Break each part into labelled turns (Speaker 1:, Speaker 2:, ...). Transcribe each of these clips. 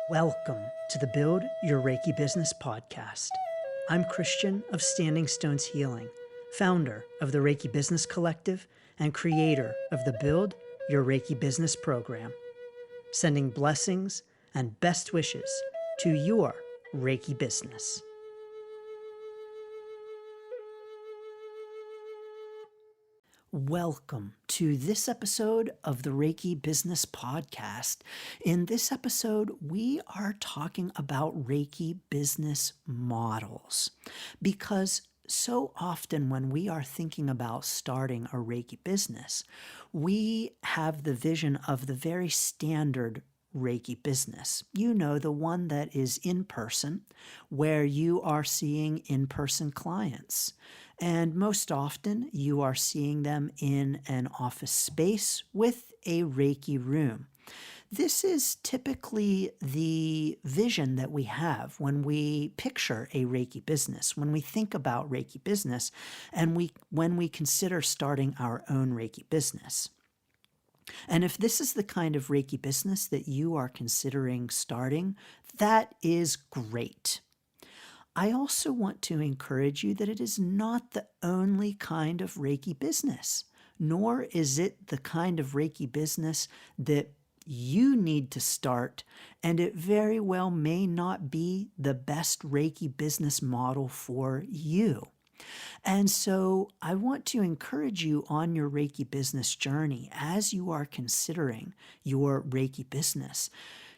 Speaker 1: Welcome to the Build Your Reiki Business podcast. I'm Christian of Standing Stones Healing, founder of the Reiki Business Collective and creator of the Build Your Reiki Business program, sending blessings and best wishes to your Reiki business. Welcome to this episode of the Reiki Business Podcast. In this episode, we are talking about Reiki business models because so often when we are thinking about starting a Reiki business, we have the vision of the very standard Reiki business. You know, the one that is in person, where you are seeing in-person clients. And most often, you are seeing them in an office space with a Reiki room. This is typically the vision that we have when we picture a Reiki business, when we think about Reiki business, and when we consider starting our own Reiki business. And if this is the kind of Reiki business that you are considering starting, that is great. I also want to encourage you that it is not the only kind of Reiki business, nor is it the kind of Reiki business that you need to start, and it very well may not be the best Reiki business model for you. And so I want to encourage you on your Reiki business journey as you are considering your Reiki business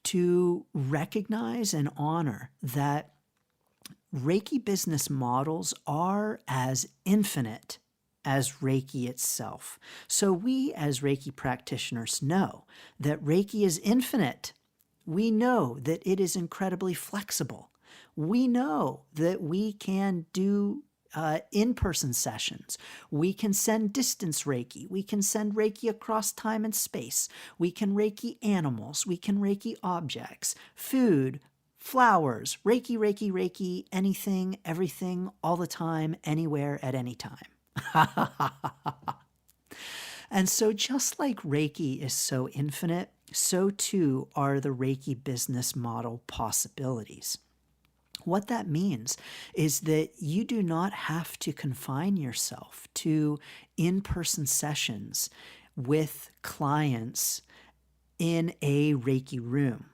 Speaker 1: to recognize and honor that Reiki business models are as infinite as Reiki itself. So we as Reiki practitioners know that Reiki is infinite. We know that it is incredibly flexible. We know that we can do in-person sessions. We can send distance Reiki. We can send Reiki across time and space. We can Reiki animals. We can Reiki objects, food, flowers, Reiki, Reiki, Reiki, anything, everything, all the time, anywhere, at any time. And so just like Reiki is so infinite, so too are the Reiki business model possibilities. What that means is that you do not have to confine yourself to in-person sessions with clients in a Reiki room.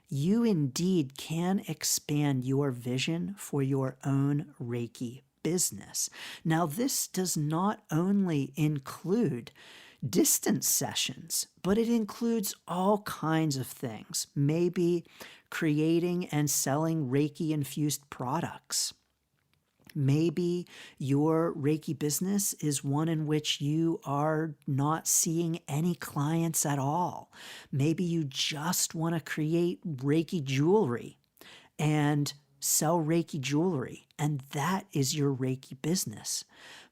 Speaker 1: You indeed can expand your vision for your own Reiki business. Now, this does not only include distance sessions, but it includes all kinds of things. Maybe creating and selling Reiki-infused products. Maybe your Reiki business is one in which you are not seeing any clients at all. Maybe you just want to create Reiki jewelry and sell Reiki jewelry, and that is your Reiki business.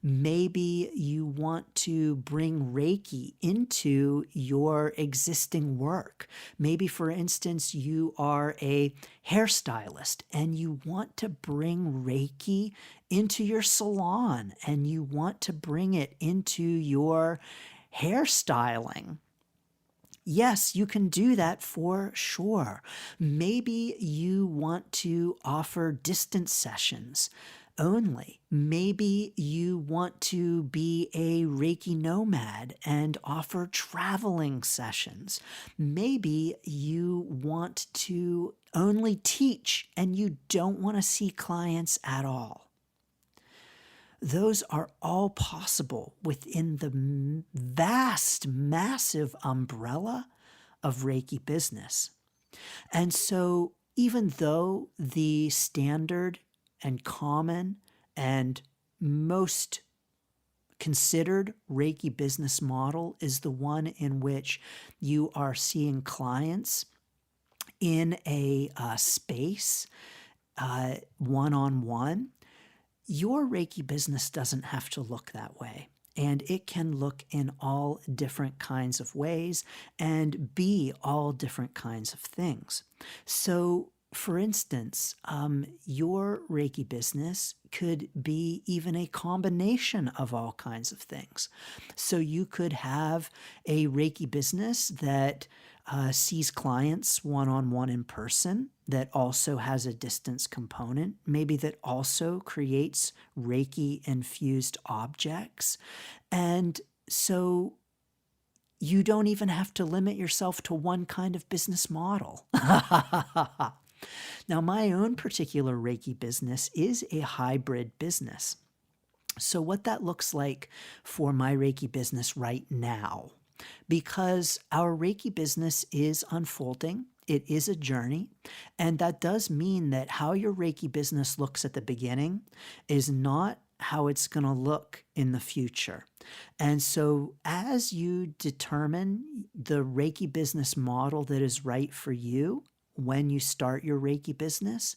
Speaker 1: Maybe you want to bring Reiki into your existing work. Maybe, for instance, you are a hairstylist and you want to bring Reiki into your salon and you want to bring it into your hairstyling. Yes, you can do that for sure. Maybe you want to offer distance sessions only. Maybe you want to be a Reiki nomad and offer traveling sessions. Maybe you want to only teach and you don't want to see clients at all. Those are all possible within the vast, massive umbrella of Reiki business. And so even though the standard and common and most considered Reiki business model is the one in which you are seeing clients in a space one-on-one, your Reiki business doesn't have to look that way. And it can look in all different kinds of ways and be all different kinds of things. So, for instance, your Reiki business could be even a combination of all kinds of things. So you could have a Reiki business that sees clients one-on-one in person that also has a distance component, maybe that also creates Reiki-infused objects. And so you don't even have to limit yourself to one kind of business model. Now, my own particular Reiki business is a hybrid business. So what that looks like for my Reiki business right now, because our Reiki business is unfolding, it is a journey, and that does mean that how your Reiki business looks at the beginning is not how it's going to look in the future. And so as you determine the Reiki business model that is right for you when you start your Reiki business,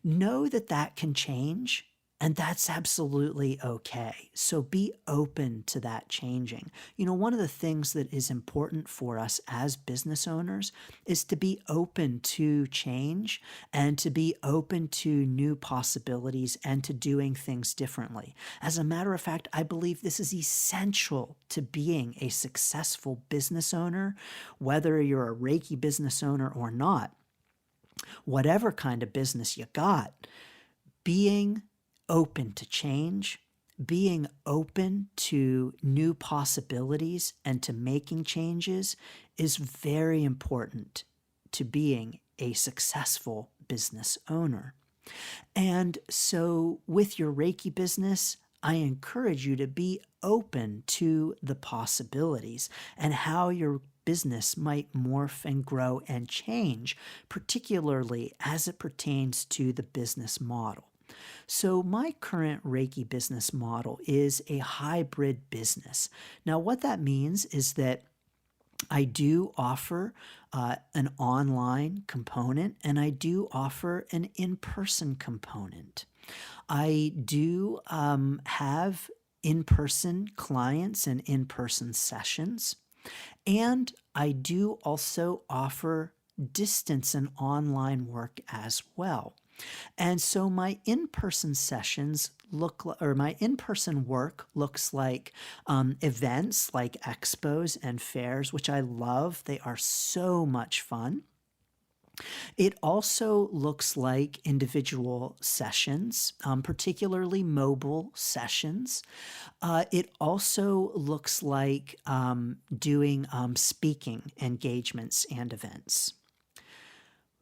Speaker 1: know that that can change, and that's absolutely okay. So be open to that changing. One of the things that is important for us as business owners is to be open to change and to be open to new possibilities and to doing things differently. As a matter of fact, I believe this is essential to being a successful business owner, whether you're a Reiki business owner or not. Whatever kind of business you got, being open to change, being open to new possibilities and to making changes is very important to being a successful business owner. And so with your Reiki business, I encourage you to be open to the possibilities and how your business might morph and grow and change, particularly as it pertains to the business model. So my current Reiki business model is a hybrid business. Now, what that means is that I do offer an online component, and I do offer an in-person component. I do have in-person clients and in-person sessions, and I do also offer distance and online work as well. And so my in-person sessions my in-person work looks like events like expos and fairs, which I love. They are so much fun. It also looks like individual sessions, particularly mobile sessions. It also looks like doing speaking engagements and events.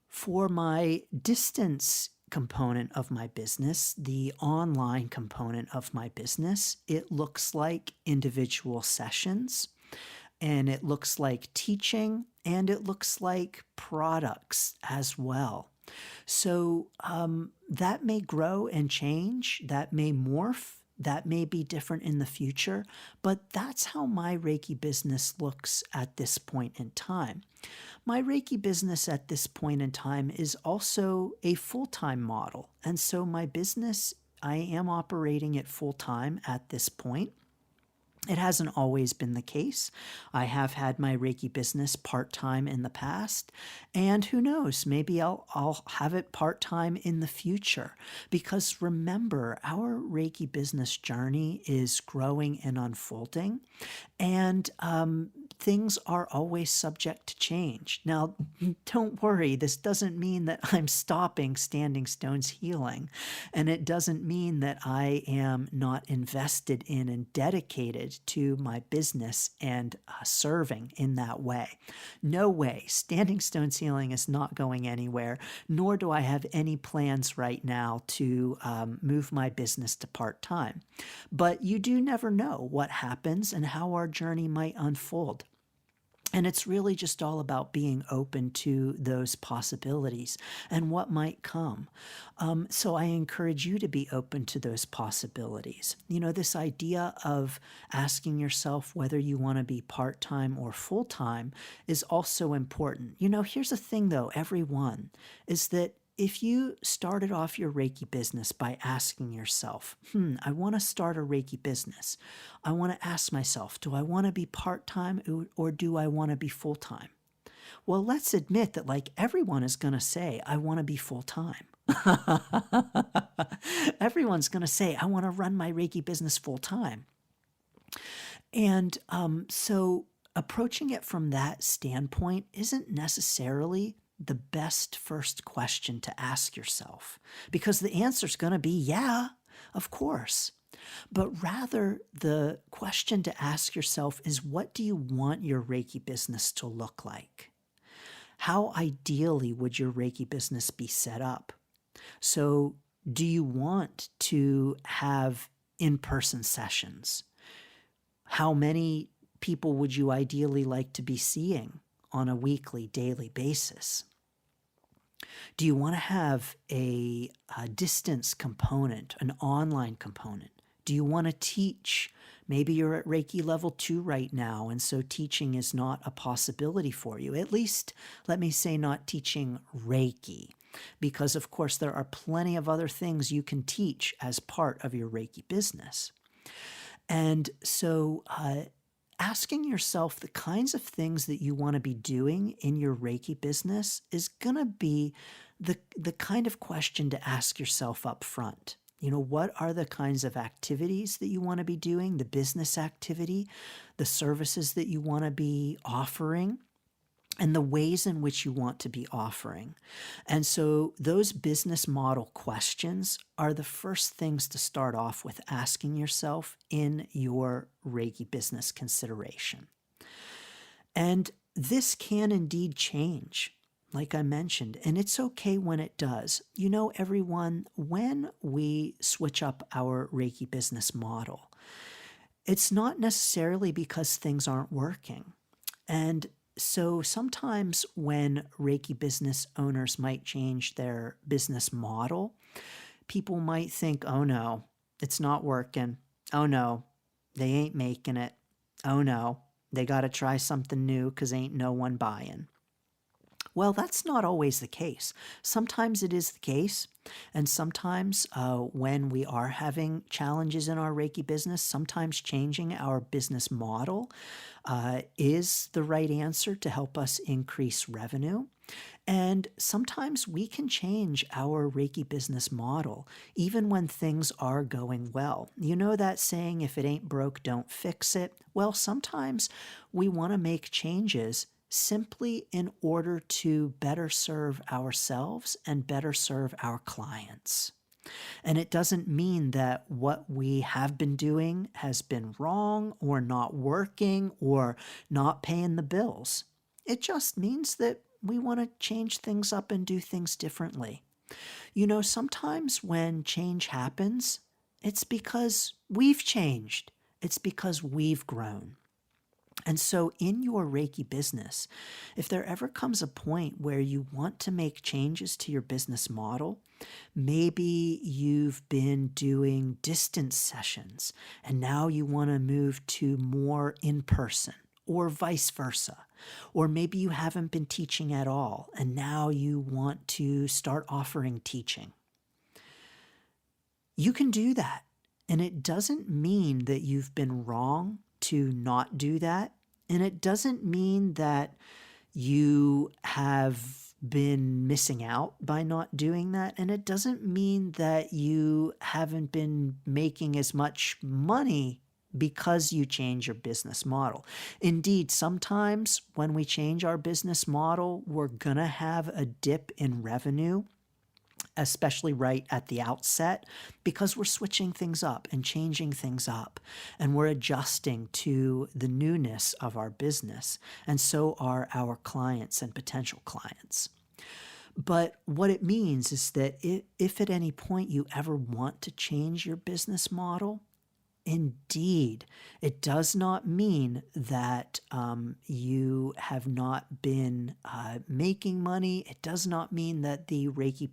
Speaker 1: For my distance component of my business, the online component of my business, it looks like individual sessions, and it looks like teaching, and it looks like products as well. So that may grow and change, that may morph, that may be different in the future, but that's how my Reiki business looks at this point in time. My Reiki business at this point in time is also a full-time model. And so my business, I am operating it full-time at this point. It hasn't always been the case. I have had my Reiki business part-time in the past, and who knows, maybe I'll have it part-time in the future. Because remember, our Reiki business journey is growing and unfolding, and things are always subject to change. Now, don't worry, this doesn't mean that I'm stopping Standing Stones Healing, and it doesn't mean that I am not invested in and dedicated to my business and serving in that way. No way. Standing Stones Healing is not going anywhere, nor do I have any plans right now to move my business to part-time. But you do never know what happens and how our journey might unfold. And it's really just all about being open to those possibilities and what might come. So I encourage you to be open to those possibilities. This idea of asking yourself whether you want to be part-time or full-time is also important. Here's the thing though, everyone, is that if you started off your Reiki business by asking yourself, I want to start a Reiki business. I want to ask myself, do I want to be part-time or do I want to be full-time? Well, let's admit that everyone is going to say, I want to be full-time. Everyone's going to say, I want to run my Reiki business full-time. And so approaching it from that standpoint isn't necessarily the best first question to ask yourself, because the answer is going to be, yeah, of course. But rather, the question to ask yourself is, what do you want your Reiki business to look like? How ideally would your Reiki business be set up? So, do you want to have in-person sessions? How many people would you ideally like to be seeing on a weekly, daily basis? Do you want to have a distance component, an online component? Do you want to teach? Maybe you're at Reiki level 2 right now, and so teaching is not a possibility for you. At least, let me say, not teaching Reiki, because of course there are plenty of other things you can teach as part of your Reiki business. And so asking yourself the kinds of things that you want to be doing in your Reiki business is going to be the kind of question to ask yourself up front. What are the kinds of activities that you want to be doing, the business activity, the services that you want to be offering, and the ways in which you want to be offering. And so those business model questions are the first things to start off with asking yourself in your Reiki business consideration. And this can indeed change, like I mentioned, and it's okay when it does. Everyone, when we switch up our Reiki business model, it's not necessarily because things aren't working. And so sometimes when Reiki business owners might change their business model, people might think, oh no, it's not working. Oh no, they ain't making it. Oh no, they got to try something new because ain't no one buying. Well, that's not always the case. Sometimes it is the case, and sometimes when we are having challenges in our Reiki business, sometimes changing our business model is the right answer to help us increase revenue. And sometimes we can change our Reiki business model even when things are going well. You know that saying, if it ain't broke, don't fix it? Well, sometimes we want to make changes simply in order to better serve ourselves and better serve our clients. And it doesn't mean that what we have been doing has been wrong or not working or not paying the bills. It just means that we want to change things up and do things differently. Sometimes when change happens, it's because we've changed. It's because we've grown. And so in your Reiki business, if there ever comes a point where you want to make changes to your business model, maybe you've been doing distance sessions and now you want to move to more in-person, or vice versa. Or maybe you haven't been teaching at all and now you want to start offering teaching. You can do that. And it doesn't mean that you've been wrong to not do that. And it doesn't mean that you have been missing out by not doing that. And it doesn't mean that you haven't been making as much money because you change your business model. Indeed, sometimes when we change our business model, we're going to have a dip in revenue, especially right at the outset, because we're switching things up and changing things up, and we're adjusting to the newness of our business, and so are our clients and potential clients. But what it means is that if at any point you ever want to change your business model, indeed, it does not mean that you have not been making money. It does not mean that the Reiki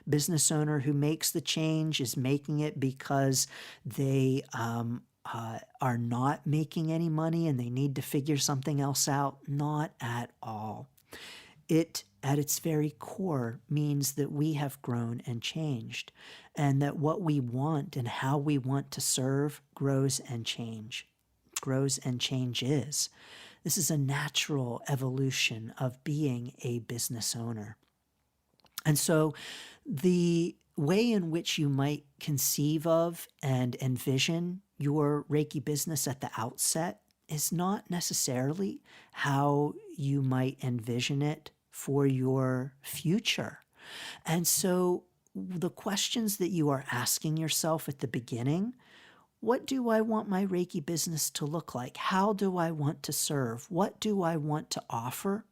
Speaker 1: business owner who makes the change is making it because they are not making any money and they need to figure something else out. Not at all. It, at its very core, means that we have grown and changed, and that what we want and how we want to serve grows and changes. This is a natural evolution of being a business owner. And so the way in which you might conceive of and envision your Reiki business at the outset is not necessarily how you might envision it for your future. And so the questions that you are asking yourself at the beginning, what do I want my Reiki business to look like? How do I want to serve? What do I want to offer?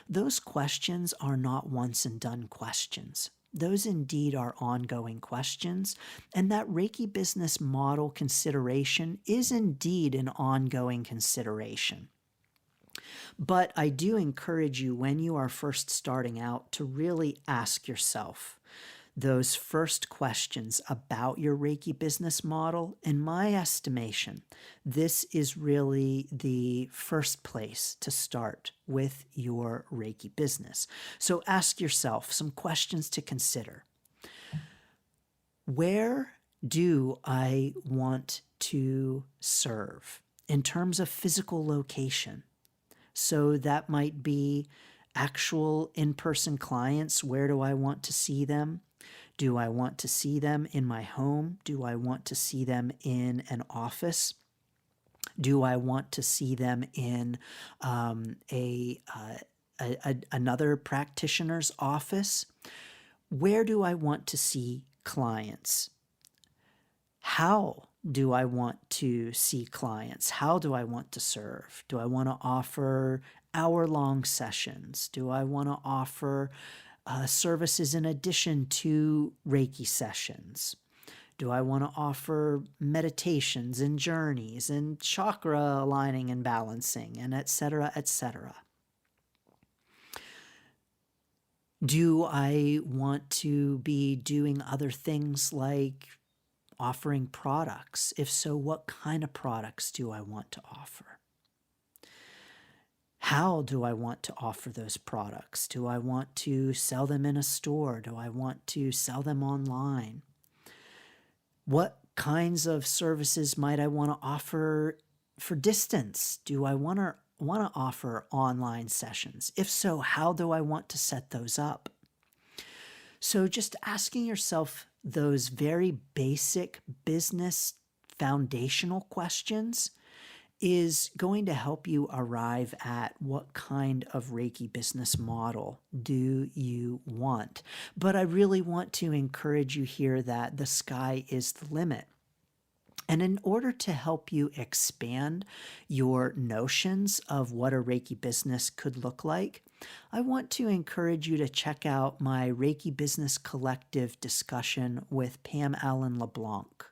Speaker 1: Those questions are not once and done questions. Those indeed are ongoing questions, and that Reiki business model consideration is indeed an ongoing consideration. But I do encourage you when you are first starting out to really ask yourself those first questions about your Reiki business model. In my estimation, this is really the first place to start with your Reiki business. So ask yourself some questions to consider. Where do I want to serve in terms of physical location? So that might be actual in-person clients. Where do I want to see them? Do I want to see them in my home? Do I want to see them in an office? Do I want to see them in another practitioner's office? Where do I want to see clients? How do I want to see clients? How do I want to serve? Do I want to offer hour-long sessions? Do I want to offer services in addition to Reiki sessions? Do I want to offer meditations and journeys and chakra aligning and balancing and et cetera, et cetera? Do I want to be doing other things like offering products? If so, what kind of products do I want to offer? How do I want to offer those products? Do I want to sell them in a store? Do I want to sell them online? What kinds of services might I want to offer for distance? Do I want to offer online sessions? If so, how do I want to set those up? So just asking yourself those very basic business foundational questions is going to help you arrive at what kind of Reiki business model do you want. But I really want to encourage you here that the sky is the limit. And in order to help you expand your notions of what a Reiki business could look like, I want to encourage you to check out my Reiki Business Collective discussion with Pam Allen-LeBlanc.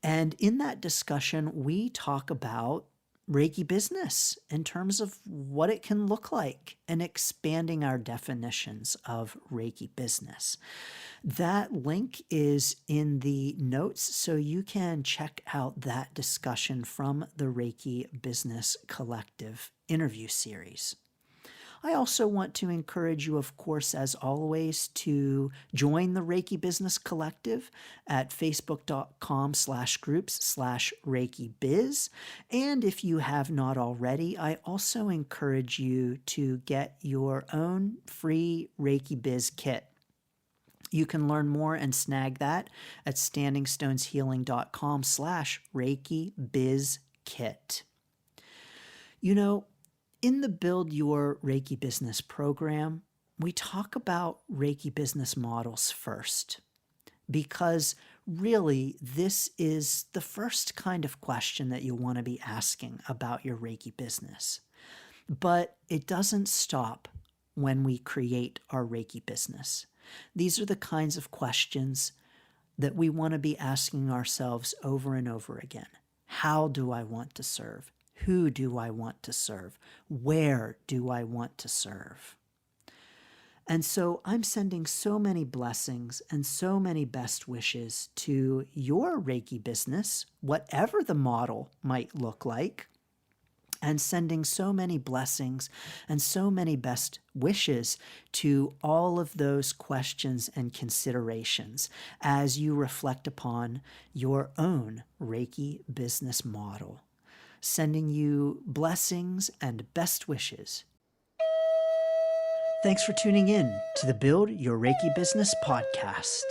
Speaker 1: And in that discussion, we talk about Reiki business in terms of what it can look like and expanding our definitions of Reiki business. That link is in the notes, so you can check out that discussion from the Reiki Business Collective interview series. I also want to encourage you, of course, as always, to join the Reiki Business Collective at facebook.com/groups/Reiki Biz. And if you have not already, I also encourage you to get your own free Reiki Biz Kit. You can learn more and snag that at standingstoneshealing.com/Reiki Biz Kit. You know, in the Build Your Reiki Business program, we talk about Reiki business models first, because really this is the first kind of question that you want to be asking about your Reiki business. But it doesn't stop when we create our Reiki business. These are the kinds of questions that we want to be asking ourselves over and over again. How do I want to serve? Who do I want to serve? Where do I want to serve? And so I'm sending so many blessings and so many best wishes to your Reiki business, whatever the model might look like, and sending so many blessings and so many best wishes to all of those questions and considerations as you reflect upon your own Reiki business model. Sending you blessings and best wishes. Thanks for tuning in to the Build Your Reiki Business podcast.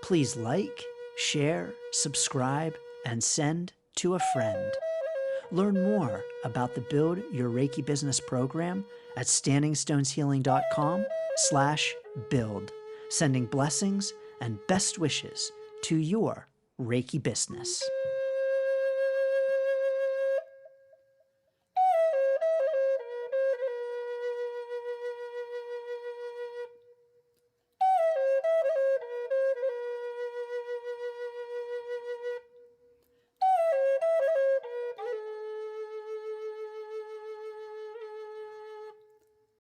Speaker 1: Please like, share, subscribe, and send to a friend. Learn more about the Build Your Reiki Business program at standingstoneshealing.com/build. Sending blessings and best wishes to your Reiki business.